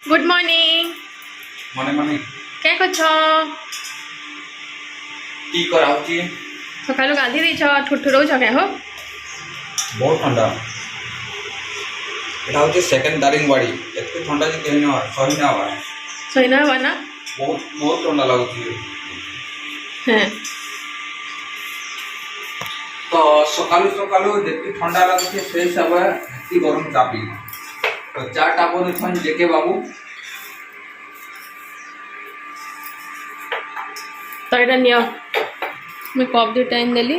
Good morning मने मने क्या करछ की कराउची सकाळु गाधी देछ ठुठुरौछ क्या हो बहुत ठंडा एटा होची सेकंड दारिंगबाड़ी एते ठंडा जे केहन सही ना बा सही ना बना बहुत बहुत ठंडा लागुची हैं तो सकालु सकालु जेती ठंडा लागुची से हिसाब हेती गरम चा पी तो चा टापो ने छन जेके बाबू तो एटा नियो मैं कप दे टाइम देली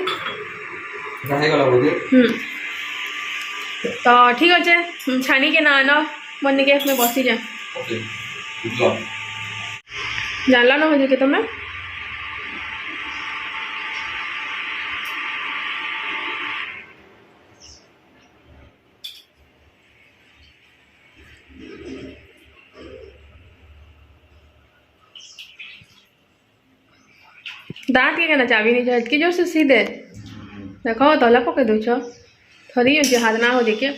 रहे गला बोदे तो ठीक अच्छे छानी के ना आना मन के मैं बसी जाए ओके बुझलो जानला ना हो जे के तुम्हें दाँत के ना चाबी नहीं जाए कि जोर से सीधे देखो तला पके दूछ थरी जो हाथ ना हो देखिए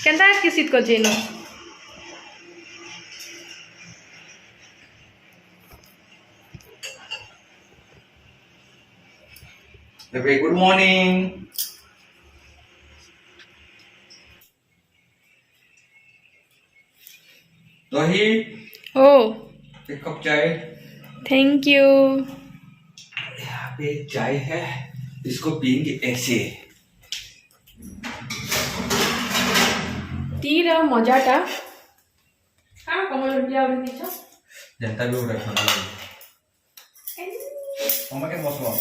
केंता की सीट कर जेनो बेबी गुड मॉर्निंग दही ओ एक कप चाय थैंक यू यहाँ पे चाय है इसको पियेंगे ऐसे तीर मजाटा हाँ कमल उठिया उठी दीछ जनता भी उड़ा ठंडा लगे हम के बसलो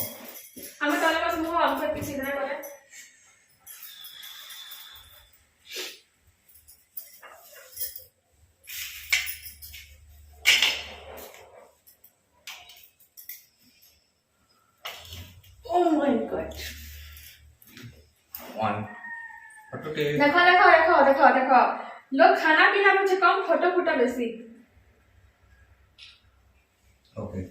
हमें तले बस मुंह हमको पीछे ना करे oh my God one photo के देखो देखो देखो देखो देखो लोग खाना पीना मुझे कम फोटो फोटो बेसी ओके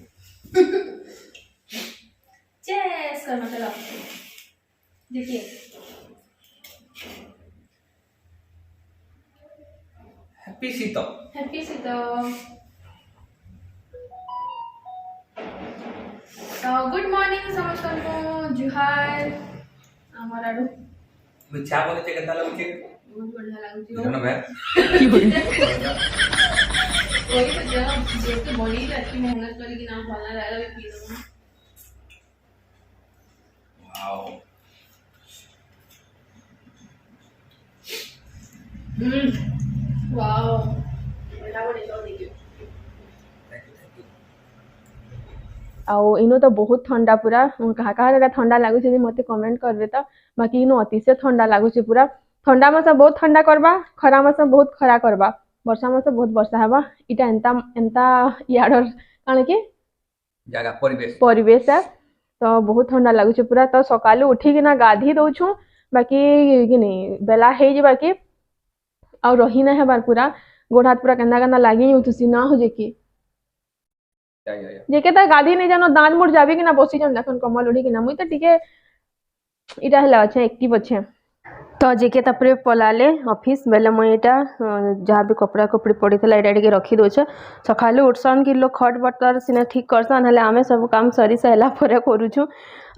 चेस कर मतलब देखिए हैप्पी सीता हैप्पी से तो गुड मॉर्निंग समस्त जुहार आमर आडू मिठा बोले के केता लागुचे बहुत बढ़िया लागुची जनो भाई वही तो जब जेके बॉडी अच्छी मेहनत करेगी ना भला रहेगा भी पी दो वाओ वाओ बेटा बड़ी लो देखियो आउ इनो तो बहुत ठंडा पूरा कहा कहा ठंडा लगुच मत कमेंट करबे तो बाकी इनो अतिशय ठंडा लगुच पूरा ठंडा मास बहुत ठंडा करबा खरा मास बहुत खरा करबा वर्षा मास बहुत वर्षा हवा इटा एंता एंता याडर काण के जगह परिवेश परिवेश है तो बहुत ठंडा लगुच पूरा तो सकालू उठी ना गाधी दउछु बाकी कि नहीं बेला हे जे बाकी आ रही ना हेबार पूरा गोड़ हाथ पूरा केंदा केंदा लागी उठुसी ना हो जे की या जेके ता गाधी नहीं जानो दांत मुड़ जाबी कि ना बसी जन देखन कमल उड़ी कि ना मुई तो टिके इटा हला अच्छे एक्टिव अच्छे तो जेके तापरे पलाले ऑफिस बेले मुई इटा जहाँ भी कपड़ा कपड़ी पड़ी थला इटा टिके रखी दोछ सखालु उठसन कि लोग खट बटर सिना ठीक करसन हले आमे सब काम सरी सैला परे करूछु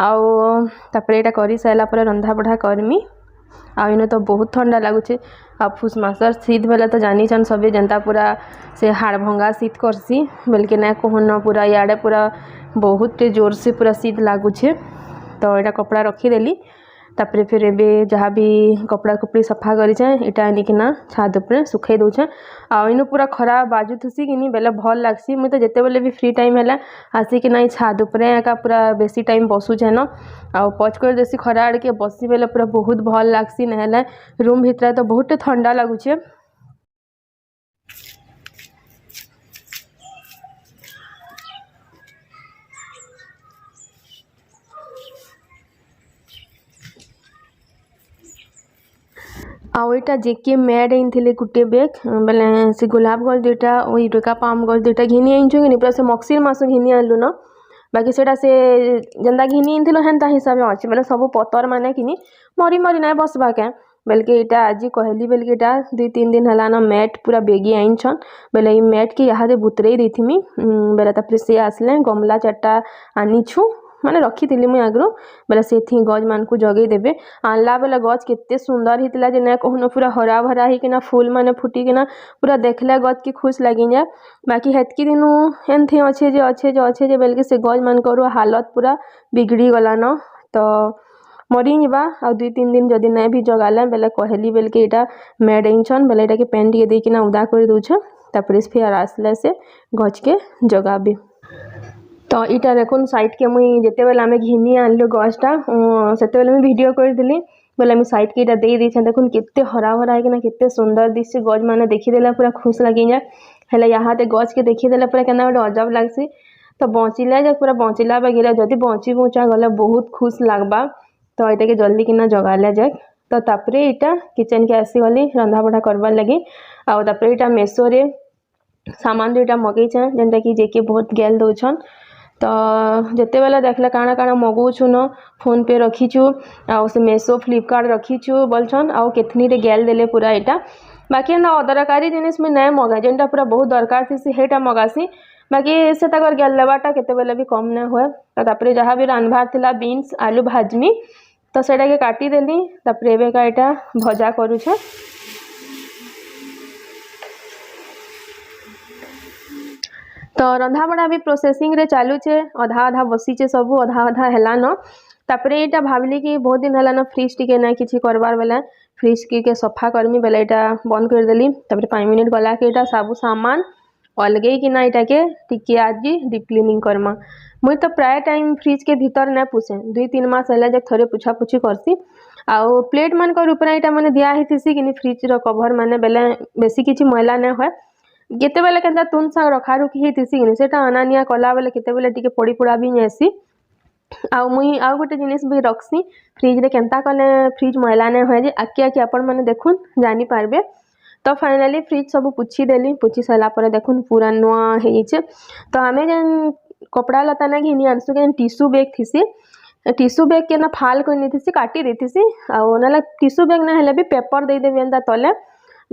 आउ तापरे इटा करी सैला परे रंधा बढा करमी आ इनो तो बहुत ठंडा लगुचे आ फुस मासर शीत बेले तो जानी छन सबे जनता पूरा से हाड़ भंगा शीत करसी बल्कि ना कहन पूरा याडे पूरा बहुत जोर से पूरा शीत लगुचे तो यहाँ कपड़ा रखीदेली तापरे फिर एबे जहाँ भी कपड़ा कपड़ी सफा करें इटा आनिकिना छाद उपर सुखाई दौछे आ इनु पूरा खरा बाजुथुसी कि बेले भल लगसी मुझे तो जिते बेले भी फ्री टाइम है आसिकिना छाद उपर एका पूरा बेसी टाइम बसुचे न आ पच कर देसी खरा आड़ के बसी बेले पूरा बहुत भल लगसी नहेले रूम भितर तो बहुत ठंडा लगुचे आउ इटा जेके मैड आनी गोटे बेग बेले से गुलाब गछ दुईटा और यूरिका पाम गछ दुईटा घिनी आनिछु कि पूरा से मक्सिर मास घिनी आनलु न बाकी सेटा से जेंदा घिनी आनथिलो हेंता हिसाब में अच्छे बेले सब पतर माने कि मरी मरी ना बसवा के बल्कि इटा आज कहली बल्कि इटा 2-3 दिन हलान मैट पूरा बेगी आईछन बेले ई मैट के यहाँ बुतरे देथिमी बेले तापर से आसले गमला 4टा आनीछु माने रखी मुई आगरो बेले से गज मान को जगै देबे आनला बेले गज केते सुंदर हितला जे ना कहनो पूरा हरा भरा ही किना फूल माने फुटी किना पूरा देखले गज की खुश लगी जा बाकी हेतकी दिनु एनथि अच्छे जे बेले से गज मान करो हालत पूरा बिगड़ी गला न तो मरी निबा आ 2-3 दिन जदि नहीं भी जगाले बेले कहली बेल के इटा मेड इंछन बेले इटा के पेन टिके दे किना उदा कर दोछ तापर फिर आसले से गज के जगाबे तो इटा देखुन साइड के मुई जेते बेले आमे घिनी आनलो गजटा सेते बेले मैं वीडियो कर दिली बेले मैं साइड के इटा दे दी छ देखुन केते हरा भरा है कि ना केते सुंदर दिसि गज माने देखि देला पूरा खुश लगी जा हेले यहाँ ते गज के देखि देला पूरा केना गोटे अजब लागसी तो बचिला जे पूरा बचिला बगिला जदि बची बुचा गले बहुत खुश लागबा तो इटा के जल्दी किना जगाले जाए तो तापरे इटा किचन के आसी गली रंधा बढ़ा करबार लगी आ तापरे इटा मेसो रे सामान दुईटा मगई छे जेनटा कि जेके बहुत गेल दौछन तो जिते बेले देखले काଣା काଣା मगौछु न फोन पे रखीछु आ से मेसो फ्लिपकार्ट रखीछु बोलछन आ केथनी रे गेल देले पूरा इटा बाकी एंदा अदरकारी जिनिस में नहीं मगा जेनटा पूरा बहुत दरकार थी हेटा मगासी बाकी से तकर गेल लेवाटा केते बेले भी कम नहीं हुए तो तापरे जहाँ भी रांधबार थिला बीन्स आलू भाजमी तो सेटा के काटी देली तापरे एबे का इटा भजा करू छे तो रंधा बड़ा भी प्रोसेसिंग रे चालू छे आधा आधा बसी छे सब आधा आधा हैला न तापरे इटा भाबली कि बहुत दिन हैला न फ्रिज टिके ना किछि करबार बेला फ्रिज के सफा करमी बेला इटा बंद कर देली तापरे 5 मिनट गला के इटा सब सामान अलगे कि ना इटा के टिके आज डीप क्लीनिंग करमा मुई तो प्राय टाइम फ्रिज के भीतर ना पूछे 2-3 मास हैला जे थरे पुछा पुछी करसी आउ प्लेट मान कर ऊपर इटा माने दिया हिथिसी कि फ्रिज रो कवर माने बेले बेसी किछि मैला ना होय केते बेले केनता तुन साग रखा रुखी हिथिसी कि सेटा अनानिया कला बेले केते बेले टिके पड़ी पुड़ा भी नेसी आ मुई आ गोटे जिनिस भी रखसी फ्रिज रे केनता कले फ्रिज मैला ना होय जे आके आके आपण माने देखुन जानी पारबे तो फाइनली फ्रिज सब पुछी देली पुछी सारा पर देखुन पूरा नुआ हे छे तो हमें जन कपड़ा लता ना घिनी आनसु के टिश्यू बैग थिसी टिश्यू बैग के ना फाल कोई नहीं थी काटी दी थी आ ना टिश्यू बैग ना हेले भी पेपर दे देबे एंता तले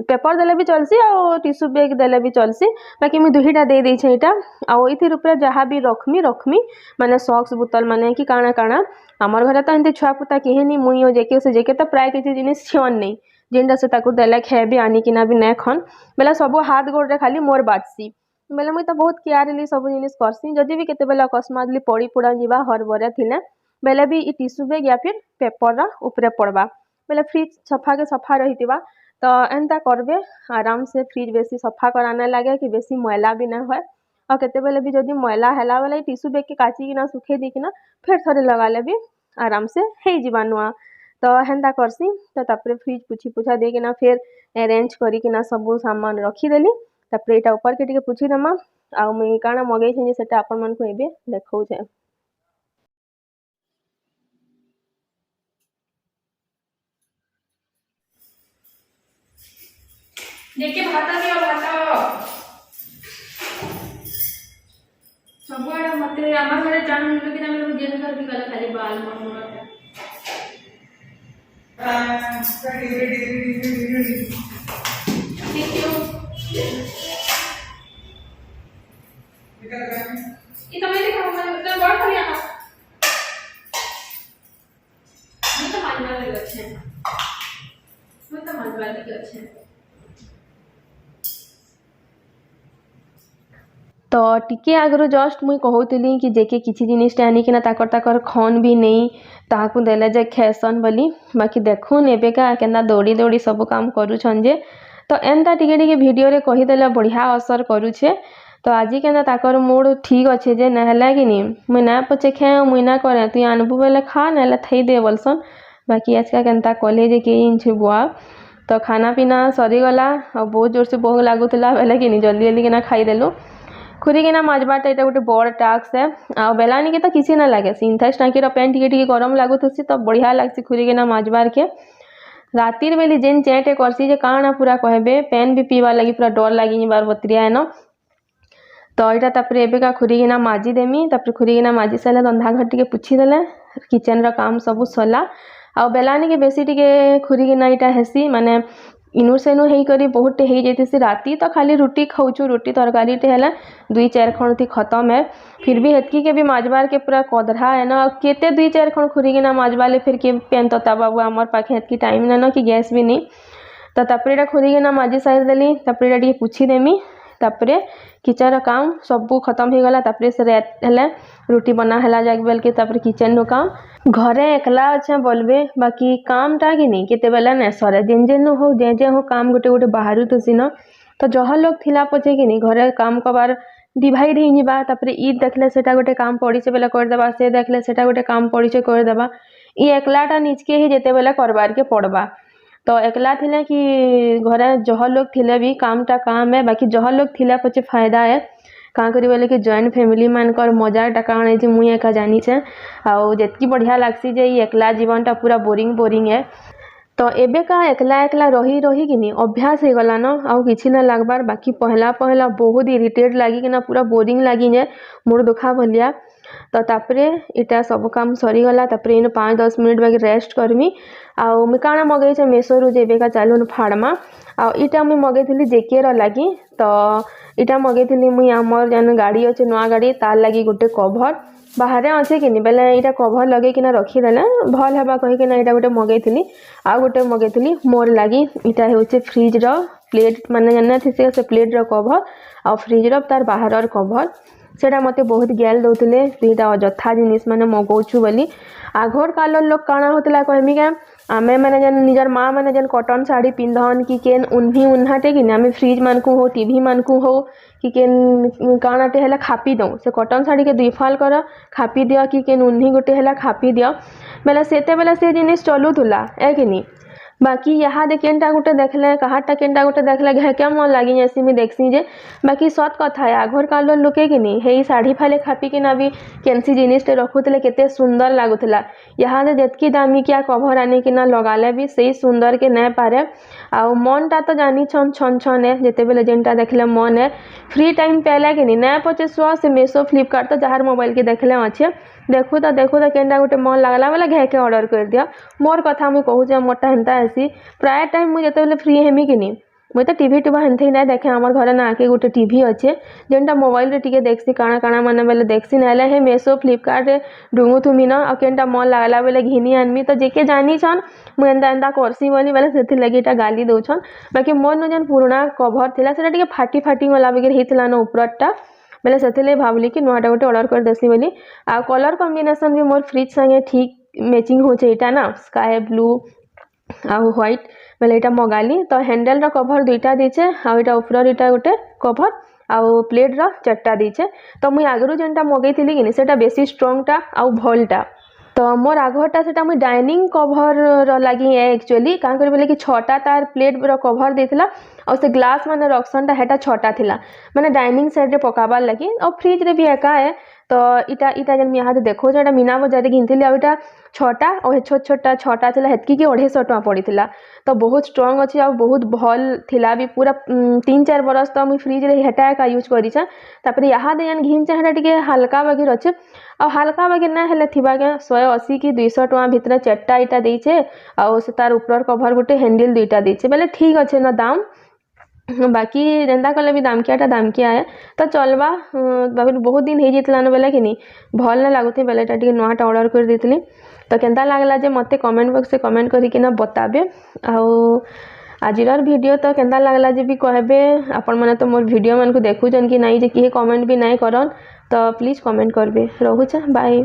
पेपर देले भी चलसी आ टिश्यू बैग देले भी चलसी बाकी मैं दुहीटा दे दी छे इटा आ इथि ऊपर जहाँ भी रखमी माने सॉक्स बोतल माने कि काଣା काଣା हमर घरे तो एंते छुआ पुता केहेनी मुई जेके से जेके तो प्राय किसी जिनिस छियन नहीं जेनटा से ताकू देले खेबे आनी किना भी नै खन बेला सब हाथ गोड़ रे खाली मोर बाटसी बेले मुई तो बहुत केयरली सब जिनिस करसी जदि भी केते बेला अकस्मातली पड़ी पुड़ा जीवा हरबरे थिले बेले भी ई टिश्यू बैग या फिर पेपर रा ऊपरे पड़वा बेले फ्रिज सफा के सफा रहितिबा तो एंता करबे आराम से फ्रिज बेसी सफा कराना लगे कि बेसी मैला भी ना होय और केते बेले भी जदि मैला हैला बेले टिश्यू बैग के काची किना सुखे दी किना फिर थोड़े लगा ले भी आराम से हे जीवा नुआ तो हेन्ता करसी तो तापरे फ्रिज पुछी पुछा दे किना फिर अरेंज करी किना सब सामान रखी देली तापरे एटा ऊपर के टिके पुछी देमा आ मुई काना मगै छै जे सेटा आपन मन को एबे देखौ छै देखे भाता दियो भाता सबुआडे मते आमार घरे जान मिलो कि ना मिलो जेन कर भी गला खाली बाल मन itu ini kamu kan baru kali apa? Itu mana lagi अच्छे? itu mana lagi अच्छे? तो टिके आगरो जस्ट मुई कहूली कि जेके किसी जिनिस आनी कि ताकर खन भी नहीं ताकू देले जे खेसन बोली बाकी देखुन एबेका केना दौड़ी दौड़ी सब काम करूछन जे तो एंता टिके टिके वीडियो रे कही देले बढ़िया असर करूछे तो आज केना ताकर मूड ठीक अच्छे जे नहला कि नहीं मुई ना पचे खे मुई ना करे तु आनबू बेले खा ना थई दे बोलसन बाकी आज का केनता कले जे के इंछ बुआ तो खाना पीना सरी गला और बहुत जोर से भोग लागुला बेले कि नहीं जल्दी जल्दी केना खाई देलु खुरीकिना माजबाटा एटा गोटे बड़ टास्क है आ बेलानी के तो किसी ना लगे सिंथेक्स टाँकी पेन टिके गरम लागुथसी तो बढ़िया लगसी खुरीकिना माजबार के रातिर बेली जेन चेटे करसी जे काना पूरा कहबे पेन भी पीवा लगी पूरा डर लगी बार बतरिया है न तो यहाँ तापर एबेका खुरीकिना माजी देमी तापर खुरीकिना माजी सारे रंधा घर टिके पुछी देले किचन रा काम सब सरला आ बेलानी के बेसी टिके खुरीकिना इटा हेसी माने इनु सेनु हेई करी बहुत हेई जेतिसी राती तो खाली रुटी खाऊछु रुटी तरकारी टे हैला 2-4 खण थी खत्म है फिर भी हेतकी के भी माजबार के पूरा कदरा है ना केते 2-4 खण खुरीकिना माजबाले फिर के पेन तता बाबू हमर पाखे हेतकी टाइम ना कि गैस भी नहीं तो तापरेटा खुरीकिना माजी साइड देली तापरेटा टिके पुछि देमी तापरे किचन काम सबू खत्म हो गला तापरे से रात हेले रुटी बना हैला जाक बेल के तापरे किचन नो काम घरे एकला अच्छा बोलबे बाकी काम टा कि नहीं केते बेला ने सरे जेन जेन हो जे जे हो काम गोटे गोटे बाहरु तो सिना तो जह लोग थिला पचे कि नहीं घरे काम कबार डिवाइड ही निबा तापरे ई देखले सेटा गोटे काम पड़ी से बेला कर देबा से देखले सेटा गोटे काम पड़ी से कर देबा ई एकलाटा निचके ही जेते बेला करबार के पड़बा तो एकला थिले कि घरे जह लोग थिले भी कामटा काम है बाकी जह लोग थिला पचे फायदा है का करी बोले कि जॉइंट फैमिली मानकर मजाटा काण है जे मुई एका जानी छे आउ जेतकी बढ़िया लागसी जे ई एकला जीवनटा पूरा बोरिंग है तो एबे का एकला एकला रही रही कि नहीं अभ्यास हो गला न आउ किछि ना लागबार बाकी पहला पहला बहुत इरिटेट लागी कि ना पूरा बोरिंग लागी जे मुड़ दुखा भलिया तो तापरे इटा सब काम सरी गला तापरे इन 5-10 मिनट बाकी रेस्ट करमी आउ मैं काना मगई छे मेसो रु जेबे का चालून फाड़मा आउ इटा मैं मगई थली जेके र लागी तो इटा मगई थली मुई हमर जन गाड़ी अच्छे नवा गाड़ी तार लागी गोटे कवर बाहर अच्छे कि बेले यहाँ कवर लगे कि रखीदे भल हवा कहीकिना यहाँ गोटे मगई थी आउ गोटे मगई थी मोर लगी इटा हूँ फ्रिज रो प्लेट माने जाना थी से प्लेट रो कवर आ फ्रिज रो तार बाहर कवर सेटा मते बहुत गैल दौले दुईटा अजथा जिनिस माने मगौछु बोली आघर काल लोग काना होतला कहमी क्या आमे माने जन निजर माँ माने जन कॉटन साड़ी पिंधन कि केन उन्ही उन्हाटे कि आमे फ्रिज मानकु हो टीवी मानकु हो कि केन कानाटे हेला खापी दो से कॉटन साड़ी के 2 फाल कर खापी दिया कि केन उन्ही गोटे हेला खापी दिया बेला सेते बेला से जिनिस चलुथुला ए कि नहीं बाकी यहाँ दे केनटा गोटे देखले कहाटा केनटा गोटे देखले घे क्या मन लगी ऐसी मैं देखसी जे बाकी सत कथा है आघर काल लोके कि नहीं हे साड़ी फाले खापी कि भी केनसी जिनिसटे रखुले केते सुंदर लगुला यहाँ दे जेतकी दामी क्या कभर आने कि लगाले भी सही सुंदर के नहीं पारे आउ मनटा तो जानी छन छन छन है जिते बेले जेनटा देखले मन है फ्री टाइम पहले कि नहीं पचे सुआ से मेसो फ्लिपकार्ट तो जहाँ मोबाइल के देखले अच्छे देखू तो केनटा गोटे मन लगला बेले घे के ऑर्डर कर दिया मोर कथा मुझे कहूँ मोटा हेन्ता आसी प्राय टाइम मुझे जिते फ्री हेमी कि नहीं मुझे तो टीवी टुबा हेन्थे ना देखे आम घर ना आके गोटे टीवी अच्छे जेनटा मोबाइल रे टिके देखसी काଣା काଣା माने बेले देखसी ना हे मेसो फ्लिपकार्ट रे डुंगु थुमी ना आ केनटा मन लागला बेले घिनी आनमी तो जेके जानी छन मुझे एंता एंता करसी बोली बेले सेथि लगी इटा गाली दउछन बाकी मोर न जन पुराना कवर थिला सेटा टिके फाटी फाटी गला बगैर हितला न ऊपरटा बेले सेथि भावली कि नुआटा गोटे ऑर्डर कर देसी बोली आ कलर कॉम्बिनेशन भी मोर फ्रिज संगे ठीक मैचिंग होचे इटा ना स्काई ब्लू आ व्हाइट बेले इटा मगाली तो हैंडल रो कवर 2टा दीचे आ इटा ऊपर इटा गोटे कवर आउ प्लेट रो 4टा दीचे तो मुई आगरु जेनटा मगई थिली कि सेटा बेसी स्ट्रांग टा आउ भलटा तो मोर आघरटा सेटा मुई डाइनिंग कवर रो लागी एक्चुअली का कर बोले कि 6टा तार प्लेट रो कवर देथिला और से ग्लास माने रक्सनटा हेटा 6टा थिला माने डाइनिंग सेट रे पकाबार लगी और फ्रिज रे भी एका है तो इटा इटा जन यहाँ देखो जो मीना बजार घिनथिली आ इटा 6टा और छोट छोटा 6टा थिला हेतकी कि 250 टका पड़ीथिला तो बहुत स्ट्रांग अच्छी आ बहुत भल थिला भी पूरा 3-4 बरस तो मुई फ्रिज रे हेटा एका यूज करी छे तापरे यहाँ दे जन घिन हेटा टिके हल्का बगिर अच्छे और हल्का बगिर ना हेले थिबा के 180 कि 200 टका भितर 4टा इटा देइछे आ से तार ऊपर कवर गोटे हैंडल 2टा देइछे बेले ठीक अच्छे ना दाम बाकी जेनता कले भी दामकिया है तो चलवा बहुत दिन हो जाता न बेले कि नहीं भल ना लगुथि बेलेटा टिके नुआटा ऑर्डर कर देथिली तो केनता लागला जे मते कमेंट बॉक्स से कमेंट करिके ना बताबे आउ आजिर वीडियो तो केनता लागला जे भी कहबे आपण माने तो मोर वीडियो मन को देखुछन कि नहीं जे किहे कमेंट भी नहीं करन तो प्लीज कमेंट करबे रहूछे बाय।